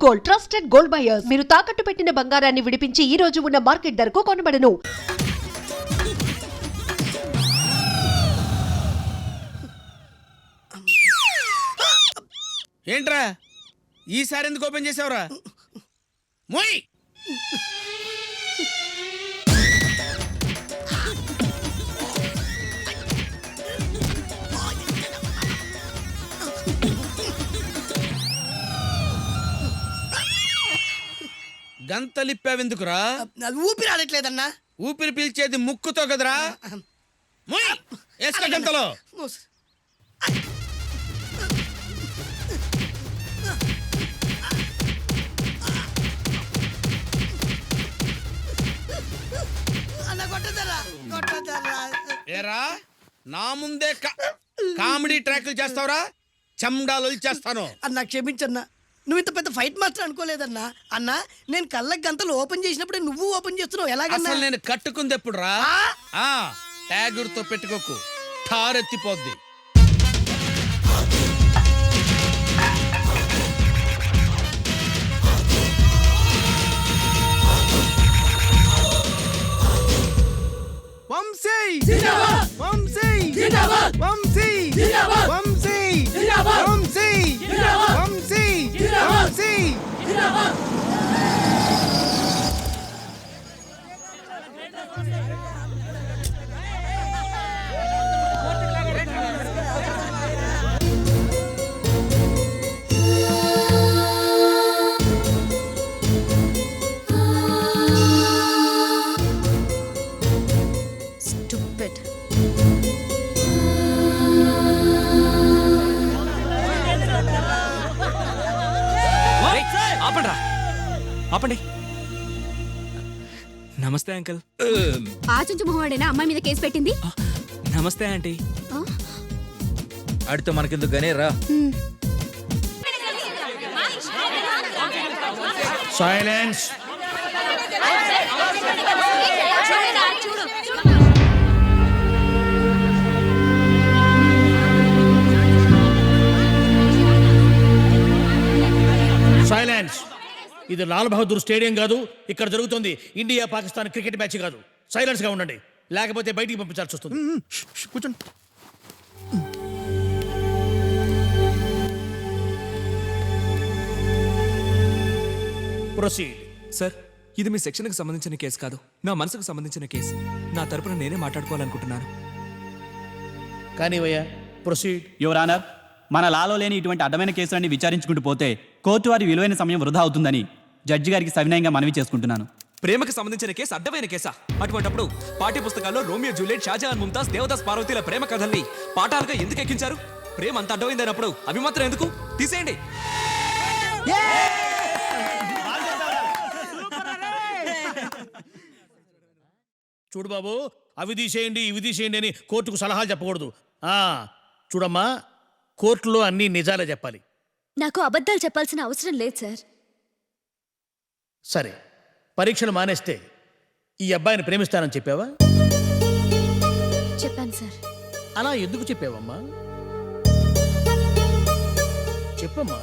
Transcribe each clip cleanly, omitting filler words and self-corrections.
Gold, trusted gold buyers. మీరు తాకట్టు పెట్టిన బంగారాన్ని విడిపించి ఈ రోజు ఉన్న మార్కెట్ ధరకు కొనబడను. ఏంట్రా ఈసారి ఎందుకు ఓపెన్ చేసావురా? మోయ్ గంతలిప్పావెందుకురా? ఊపిరి ఆడట్లేదన్నా. ఊపిరి పీల్చేది ముక్కుతో కదరా. మోయ్ వేసుకో గంతలో. ఏరా నా ముందే కామెడీ ట్రాక్లు చేస్తావురా? చెమ్డాలు చేస్తాను. అన్నా క్షమించన్నా, నువ్వు ఇంత పెద్ద ఫైట్ మాస్టర్ అనుకోలేదన్నా. అన్నా నేను కళ్ళకి గంతలు ఓపెన్ చేసినప్పుడే నువ్వు ఓపెన్ చేస్తున్నావు, ఎలాగన్నా? అసలు నేను కట్టుకుంది ఎప్పుడు రా? ట్యాగుర్తో పెట్టుకోకు, ఠారెత్తిపోద్ది. వంశీ జిందాబాద్, వంశీ జిందాబాద్, వంశీ జిందాబాద్, వంశీ జిందాబాద్, వంశీ జిందాబాద్, వంశీ జిందాబాద్, వంశీ జిందాబాద్. ఆపండి. నమస్తే అంకుల్. ఆచుంచు మొహవాడేనా అమ్మాయి మీద కేసు పెట్టింది? నమస్తే ఆంటీ. ఆడితో మనకెందుకు గానే రా. సైలెన్స్. సైలెన్స్. ఇది లాల్ బహదూర్ స్టేడియం కాదు. ఇక్కడ జరుగుతుంది ఇండియా పాకిస్తాన్ క్రికెట్ మ్యాచ్ కాదు. సైలెన్స్ గా ఉండండి, లేకపోతే బయటికి పంపించాల్సి వస్తుంది. కూర్చోండి. ప్రొసీడ్. సార్, ఇది మీ సెక్షన్కి సంబంధించిన కేసు కాదు, నా మనసుకు సంబంధించిన కేసు. నా తరపున నేనే మాట్లాడుకోవాలనుకుంటున్నాను. కానీ భయ్యా, ప్రొసీడ్. యువర్ ఆనర్, మన లాలో లేని ఇటువంటి అడ్డమైన కేసులన్నీ విచారించుకుంటూ పోతే కోర్టు వారి విలువైన సమయం వృధా అవుతుందని జడ్జి గారికి సవినయంగా మనవి చేసుకుంటున్నాను. ప్రేమకు సంబంధించిన కేసు అడ్డమైన కేసా? అటువంటప్పుడు పాఠ్య పుస్తకాల్లో రోమియో జూలియట్, షాజహాన్ ముంతాజ్, దేవదాస్ పార్వతీల ప్రేమ కథల్ని పాఠాలుగా ఎందుకు ఎక్కించారు? ప్రేమ అంత అడ్డమైందన్నప్పుడు అవి మాత్రం ఎందుకు? తీసేయండి. చూడు బాబు, అవి తీసేయండి ఇవి తీసేయండి అని కోర్టుకు సలహాలు చెప్పకూడదు. చూడమ్మా, కోర్టులో అన్ని నిజాలే చెప్పాలి. నాకు అబద్ధాలు చెప్పాల్సిన అవసరం లేదు సార్. సరే, పరీక్షలు మానేస్తే ఈ అబ్బాయిని ప్రేమిస్తానని చెప్పావా? చెప్పాను సార్. అలా ఎందుకు చెప్పావమ్మా? చెప్పమ్మా.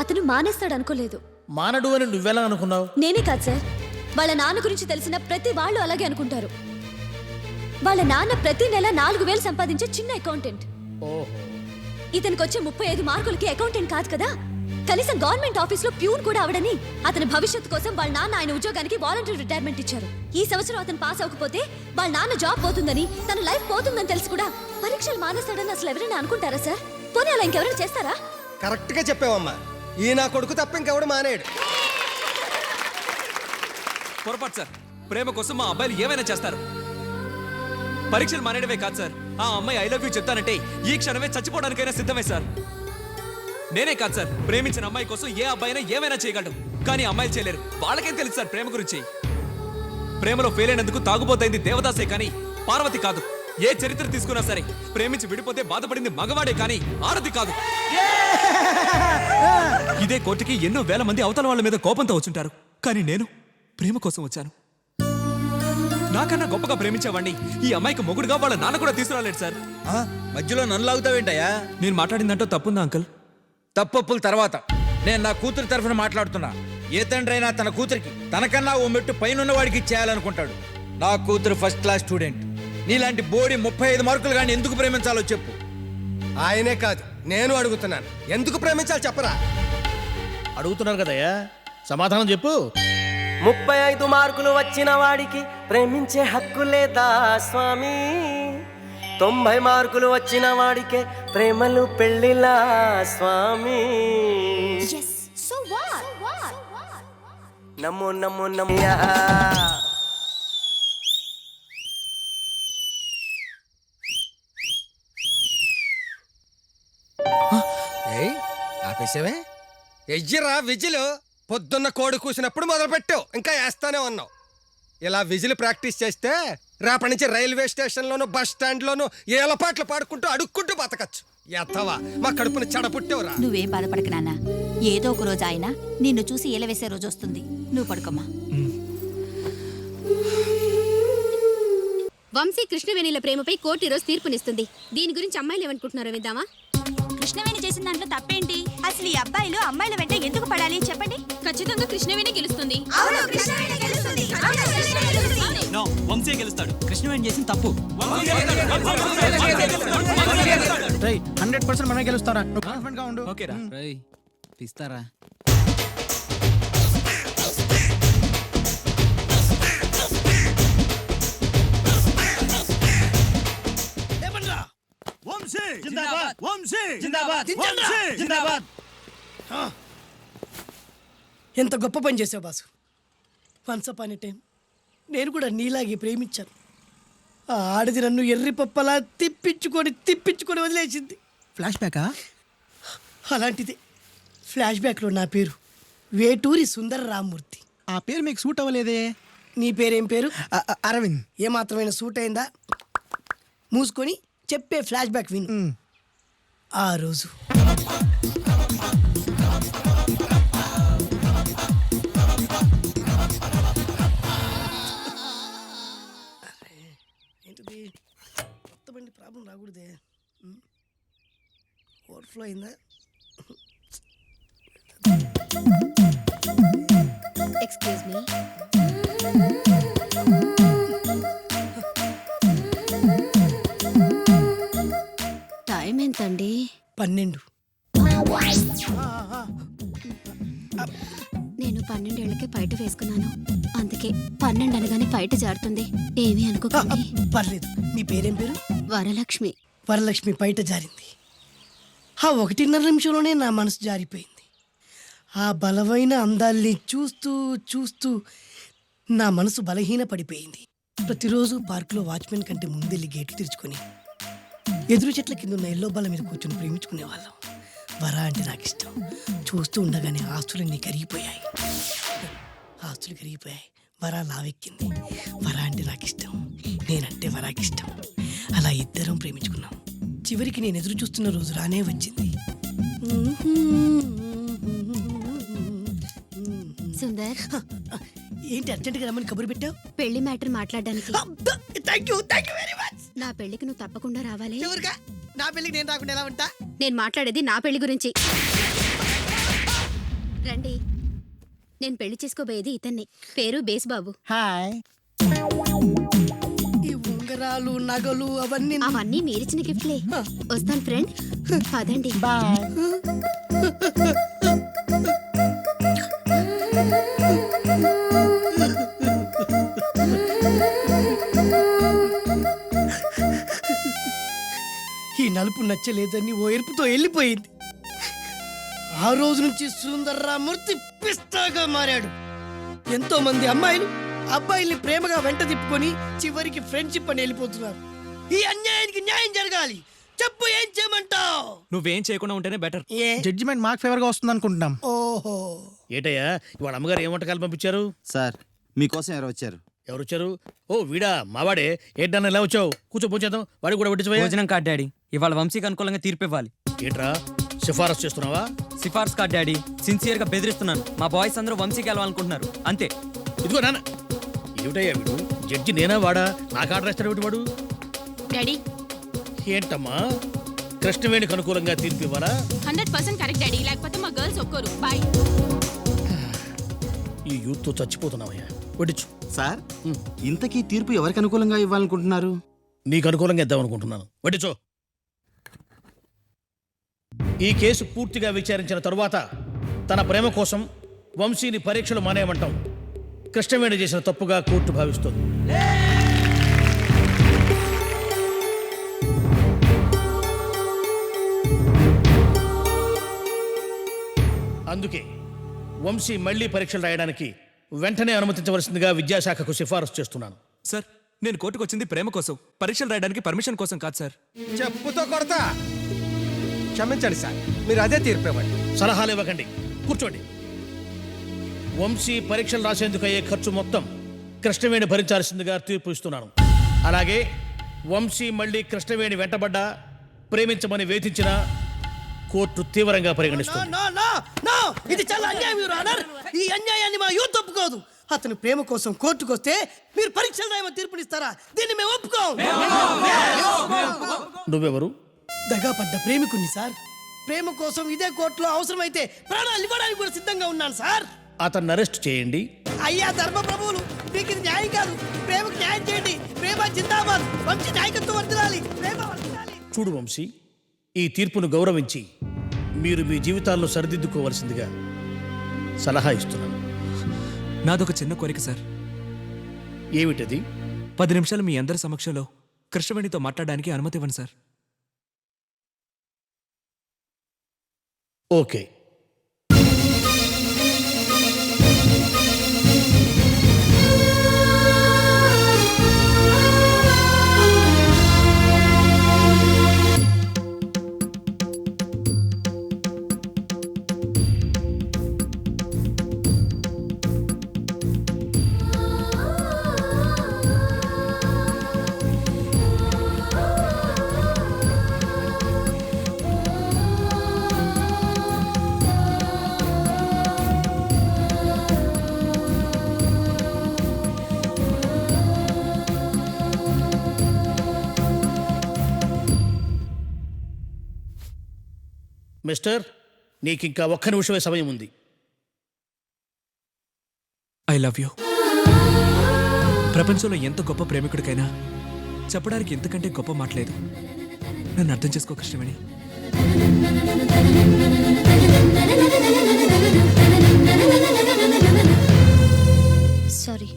అతను మానేస్తాడు అనుకోలేదు. మానడు అని నువ్వెలా అనుకున్నావు? నేనే కాదు సార్, వాళ్ళ నాన్న గురించి తెలిసిన ప్రతి వాళ్ళు అలాగే అనుకుంటారు. వాళ్ళ నాన్న ప్రతి నెల 4,000 సంపాదించే చిన్న అకౌంటెంట్. ఓహో. ఇతనికి వచ్చే 35 మార్కులకి అకౌంటెంట్ కాదు కదా, కనీసం గవర్నమెంట్ ఆఫీస్ లో ప్యూన్ కూడా అవడని అతని భవిష్యత్తు కోసం వాళ్ళ నాన్న ఆయన ఉద్యోగానికి వాలంటరీ రిటైర్మెంట్ ఇచ్చారు. ఈ సంవత్సరం అతను పాస్ అవ్వకపోతే వాళ్ళ నాన్న జాబ్ పోతుందని, తన లైఫ్ పోతుందని తెలిసి కూడా పరీక్షలు మానేస్తాడని అసలు ఎవరైనా అనుకుంటారా సార్? పోనీ అలా ఇంకెవరైనా చేస్తారా? కరెక్ట్ గా చెప్పావమ్మా. ఈ నా కొడుకు తప్ప ఇంకెవడు మానేడు. పొరపాటు సార్. ప్రేమ కోసం మా అబ్బాయిలు ఏమైనా చేస్తారు. పరీక్షలు మానేయడమే కాదు సార్, ఆ అమ్మాయి ఐ లవ్ యూ చెప్తానంటే ఈ క్షణమే చచ్చిపోవడానికైనా సిద్ధమే సార్. నేనే కాదు సార్, ప్రేమించిన అమ్మాయి కోసం ఏ అబ్బాయినా ఏమైనా చేయగలడు. కానీ అమ్మాయిలు చేయలేరు. వాళ్ళకేం తెలుసు సార్ ప్రేమ గురించి? ప్రేమలో ఫెయిల్ అయినందుకు తాగుబోతైంది దేవదాసే కానీ పార్వతి కాదు. ఏ చరిత్ర తీసుకున్నా సరే, ప్రేమించి విడిపోతే బాధపడింది మగవాడే కానీ ఆడది కాదు. ఇదే కోర్టుకి ఎన్నో వేల మంది అవతల వాళ్ళ మీద కోపంతో వచ్చుంటారు, కానీ నేను ప్రేమ కోసం వచ్చాను. నాకన్నా గొప్పగా ప్రేమించేవాడిని ఈ అమ్మాయికి మొగుడుగా వాళ్ళ నాన్న కూడా తీసుకురాలేడు సార్. మధ్యలో నన్ను లాగుతావేంటయ్యా? నేను మాట్లాడిందంటో తప్పుందా అంకుల్? తప్పప్పుల తర్వాత నేను నా కూతురు తరఫున మాట్లాడుతున్నా. ఏ తండ్రి అయినా తన కూతురికి తనకన్నా ఓ మెట్టు పైన వాడికి ఇచ్చేయాలనుకుంటాడు. నా కూతురు ఫస్ట్ క్లాస్ స్టూడెంట్. నీలాంటి బోడి 35 మార్కులు కానీ ఎందుకు ప్రేమించాలో చెప్పు. ఆయనే కాదు నేను అడుగుతున్నాను, ఎందుకు ప్రేమించాలి చెప్పరా? అడుగుతున్నారు కదయ్యా, సమాధానం చెప్పు. 35 మార్కులు వచ్చిన వాడికి ప్రేమించే హక్కు లేదా స్వామి? 90 మార్కులు వచ్చిన వాడికే ప్రేమలు పెళ్ళిలా స్వామి. నమో నమో నమయ్యా. ఏయ్ ఆపేసావే? ఎయ్యరా విజిల్. పొద్దున్న కోడి కూసినప్పుడు మొదలు పెట్టావు, ఇంకా వేస్తానే ఉన్నావు. ఇలా విజిల్ ప్రాక్టీస్ చేస్తే రేపటి నుంచి రైల్వే స్టేషన్లోను బస్ స్టాండ్లోను ఏలపాట్లు పాడుకుంటూ అడుక్కుంటూ బతకచ్చు. ఎత్తవా మా కడుపుని చెడపుట్టేవరా. నువ్వేం బాధపడక నాన్న, ఏదో ఒక రోజు ఆయన నిన్ను చూసి ఏలవేసే రోజు వస్తుంది. నువ్వు పడుకోమ్మా. వంశీ కృష్ణవేణిల ప్రేమపై కోర్టు ఈరోజు తీర్పునిస్తుంది. దీని గురించి అమ్మాయిలు ఏమనుకుంటున్నారో విద్దామా? కృష్ణవేణి చేసిన దాంట్లో తప్పేంటి? అసలు ఈ అబ్బాయిలు అమ్మాయిల వెంట ఎందుకు పడాలి చెప్పండి. ఖచ్చితంగా కృష్ణవేణి గెలుస్తుంది. నో, వంశీ గెలుస్తాడు. కృష్ణవేణి చేసిన తప్పు. 100% మనం గెలుస్తారా? నువ్వు కాన్ఫిడెంట్ గా ఉండు. ఓకేరా తీస్తారా? ఎంత గొప్ప పని చేసావు boss. Once upon a time నేను కూడా నీలాగే ప్రేమించాను. ఆ ఆడది నన్ను ఎర్రి పప్పలా తిప్పించుకొని వదిలేసింది. ఫ్లాష్ బ్యాకా? అలాంటిదే ఫ్లాష్ బ్యాక్లో నా పేరు వేటూరి సుందర రామ్మూర్తి. ఆ పేరు మీకు సూట్ అవ్వలేదే. నీ పేరేం పేరు? అరవింద్. ఏమాత్రమైన సూట్ అయిందా? మూసుకొని చెప్పే ఫ్లాష్ బ్యాక్ విను. ఆ రోజు ఏంటిది కొత్త బండి ప్రాబ్లం రాకూడదే. ఓవర్ఫ్లో అయిందా? Excuse me. టైం ఎంతండి? 12. నేను 12 ఏళ్లకే పైట వేసుకున్నాను. అందుకే 12 అనగానే పైట జారుతుంది. ఏమీ అనుకోకండి. పర్లేదు. నీ పేరేం పేరు? వరలక్ష్మి. వరలక్ష్మి పైట జారింది. ఆ 1.5 నిమిషంలోనే నా మనసు జారిపోయింది. ఆ బలమైన అందాల్ని చూస్తూ నా మనసు బలహీన పడిపోయింది. ప్రతిరోజు పార్కులో వాచ్మెన్ కంటే ముందెళ్ళి గేట్లు తెరుచుకొని ఎదురు చెట్ల కింద ఉన్న ఎల్లో బాల మీద కూర్చొని ప్రేమించుకునే వాళ్ళం. వరా అంటే నాకు ఇష్టం. చూస్తూ ఉండగానే ఆస్తులన్నీ కరిగిపోయాయి. వరా లావెక్కింది. వరా అంటే నాకు ఇష్టం, నేనంటే వరాకి ఇష్టం. అలా ఇద్దరం ప్రేమించుకున్నాం. చివరికి నేను ఎదురు చూస్తున్న రోజు రానే వచ్చింది. సుందర్, ఏంటి అర్జెంట్గా రమ్మని కబురు పెట్టావు? పెళ్లి మ్యాటర్ మాట్లాడడానికి. Thank you very much. నా పెళ్లికి నువ్వు తప్పకుండా రావాలి. ఎవరుగా? నా పెళ్ళికి నేను రాకుండా ఎలా ఉంటా? నేను మాట్లాడేది నా పెళ్లి గురించి. రండి. నేను పెళ్లి చేసుకోబోయేది ఇతన్ని. పేరు బేస్బాబు. హాయ్. ఈ ఉంగరాలు నగలు అవన్నీ మీరిచ్చిన గిఫ్ట్లే. వస్తాను ఫ్రెండ్. పదండి. బాయ్. ఈ నలుపు నచ్చలేదని ఓ ఎరుపుతో వెళ్ళిపోయింది. ఆ రోజు నుంచి సుందర్రామూర్తి పిస్తాగా మారాడు. ఎంతో మంది అమ్మాయిలు అబ్బాయిల్ని ప్రేమగా వెంట తిప్పుకొని చివరికి ఫ్రెండ్షిప్ అని వెళ్ళిపోతున్నారు. ఈ అన్యాయానికి న్యాయం జరగాలి. చెప్పు, ఏం చేయమంటావు? నువ్వేం చేయకుండా ఉంటేనే బెటర్. ఏ? జడ్జిమెంట్ మాకు ఫేవర్ గా వస్తుంది అనుకుంటున్నాం. ఓహో, ఏటయ్యా ఇవాళ అమ్మగారు ఏం వంటకాలు పంపించారు? సార్ మీకోసం ఎవరు వచ్చారు? ఎవరు వచ్చారు? ఓ వీడా, మావాడే. ఏంటన్నా ఇలా వచ్చావు? కూర్చో పోచేద్దాం. వాడికి కూడా పట్టించిపోయా. భోజనం కార్డ్ డాడీ. ఇవాళ వంశీకి అనుకూలంగా తీర్పు ఇవ్వాలి. ఏంట్రా సిఫారసు చేస్తున్నావా? సిఫార్స్ కార్డ్ డాడీ. సిన్సియర్ గా బెదిరిస్తున్నాను. మా బాయ్స్ అందరూ వంశీకి వెళ్ళాలనుకుంటున్నారు అంతే. ఇదిగో నాన్న. ఏమిటయ్యా వీడు? జడ్జి నేనా వాడా? నాకు ఆర్డర్ ఇస్తాడు వాడు. డాడీ, ఏంటమ్మా కృష్ణవేణికి అనుకూలంగా తీర్పు ఇవ్వరా? 100% కరెక్ట్ డాడీ. లేకపోతే మా గర్ల్స్ ఒక్కోరు బాయ్. ఈ యూత్తో చచ్చిపోతున్నావయ్యా. వడ్డించు. సార్ ఇంతకీ తీర్పు ఎవరికి అనుకూలంగా ఇవ్వాలనుకుంటున్నారు? నీకు అనుకూలంగా ఇద్దామనుకుంటున్నాను. వడ్డించు. ఈ కేసు పూర్తిగా విచారించిన తరువాత తన ప్రేమ కోసం వంశీని పరీక్షలు మానేయమంటాం కృష్ణవేణి చేసిన తప్పుగా కోర్టు భావిస్తోంది. అందుకే వంశీ మళ్లీ పరీక్షలు రాయడానికి వెంటనే అనుమతించవలసిందిగా విద్యాశాఖకు సిఫారసు చేస్తున్నాను. సార్ నేను కోర్టుకు వచ్చింది ప్రేమ కోసం, పరీక్షలు రాయడానికి పర్మిషన్ కోసం కాదు సార్. చెప్పుతో కొడతా. క్షమించండి సార్, మీరు అదే తీర్పు ఇవ్వండి. సలహాలు ఇవ్వకండి, కూర్చోండి. వంశీ పరీక్షలు రాసేందుకు అయ్యే ఖర్చు మొత్తం కృష్ణవేణి భరించాల్సిందిగా తీర్పు ఇస్తున్నాను. అలాగే వంశీ మళ్ళీ కృష్ణవేణి వెంటబడ్డా ప్రేమించమని వేధించిన కోర్టు తీవ్రంగా పరిగణిస్తుంది. No, no, no! ఇది చాలా అన్యాయం, యువర్ ఆనర్. ఈ అన్యాయాన్ని మా యూత్ ఒప్పుకోదు. అతను ప్రేమ కోసం కోర్టుకు వస్తే మీరు పరీక్షలు రాయమని తీర్పునిస్తారా? దీన్ని మేము ఒప్పుకోం. నువ్వెవరు? దగాపడ్డ ప్రేమికుణ్ణి సార్. ప్రేమ కోసం ఇదే కోర్టులో అవసరమైతే ప్రాణాలు ఇవ్వడానికి కూడా సిద్ధంగా ఉన్నాను సార్. అతన్ని అరెస్ట్ చేయండి. అయ్యా ధర్మ ప్రభువులు, మీకు ఇది న్యాయం కాదు. ప్రేమకు న్యాయం చేయండి. ప్రేమ జిందాబాద్. వంశీ నాయకత్వం వర్ధిల్లాలి. ప్రేమ వర్ధిల్లాలి. చూడు వంశీ, ఈ తీర్పును గౌరవించి మీరు మీ జీవితాల్లో సరిదిద్దుకోవలసిందిగా సలహా ఇస్తున్నాను. నాదొక చిన్న కోరిక సార్. ఏమిటది? 10 నిమిషాలు మీ అందరి సమక్షంలో కృష్ణవేణితో మాట్లాడడానికి అనుమతి ఇవ్వండి సార్. ఓకే. మిస్టర్, నీకింకా 1 నిమిషమే సమయం ఉంది. I love you. ప్రపంచంలో ఎంత గొప్ప ప్రేమికుడికైనా చెప్పడానికి ఇంతకంటే గొప్ప మాట్లేదు. నన్ను అర్థం చేసుకో కృష్ణవేణి. సారీ.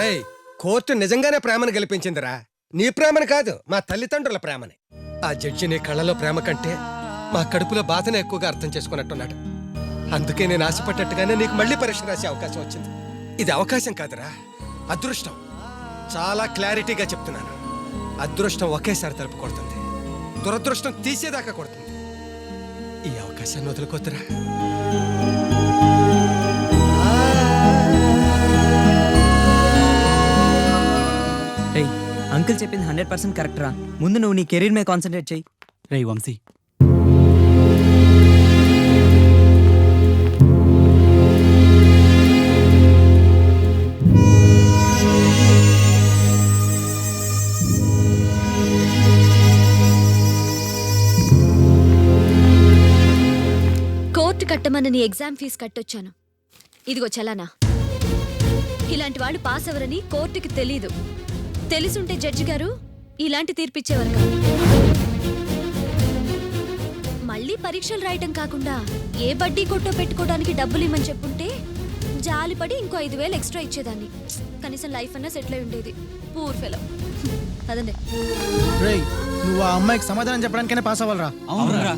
రేయ్, కోర్టు నిజంగానే ప్రేమను గెలిపించిందిరా. నీ ప్రేమని కాదు, మా తల్లిదండ్రుల ప్రేమని. ఆ జడ్జి నీ కళ్ళలో ప్రేమ కంటే మా కడుపులో బాధనే ఎక్కువగా అర్థం చేసుకున్నట్టున్నాడు. అందుకే నేను ఆశపడ్డట్టుగానే నీకు మళ్ళీ పరీక్ష రాసే అవకాశం వచ్చింది. ఇది అవకాశం కాదురా, అదృష్టం. చాలా క్లారిటీగా చెప్తున్నాను. అదృష్టం ఒకేసారి తలుపు కొడుతుంది, దురదృష్టం తీసేదాకా కొడుతుంది. ఈ అవకాశాన్ని వదులుకోద్దురా. అంకుల్ చెప్పింది 100% కరెక్ట్ రా. ముందు నువ్వు నీ కెరీర్ మీద కాన్సన్ట్రేట్ చెయ్యి. రే వంశీ, కోర్టు కట్టమన్న నీ ఎగ్జామ్ ఫీజు కట్టొచ్చాను. ఇదిగో చలానా. ఇలాంటి వాళ్ళు పాస్ అవరని కోర్టుకి తెలీదు. తెలుసుంటే జడ్జి గారు ఇలాంటి తీర్పిచ్చేవారు కాదు. మళ్ళీ పరీక్షలు రాయటం కాకుండా ఏ బడ్డీ కొట్టో పెట్టుకోవడానికి డబ్బులు ఇమ్మని చెప్పుంటే జాలిపడి ఇంకో 5,000 ఎక్స్ట్రా ఇచ్చేదాన్ని. కనీసం లైఫ్ అన్నా సెటిల్ అయి ఉండేది. Poor fellow. అదండి. నువ్వు ఆ అమ్మాయికి సమాధానం చెప్పడానికైనా పాస్ అవ్వాలరా. అవునరా.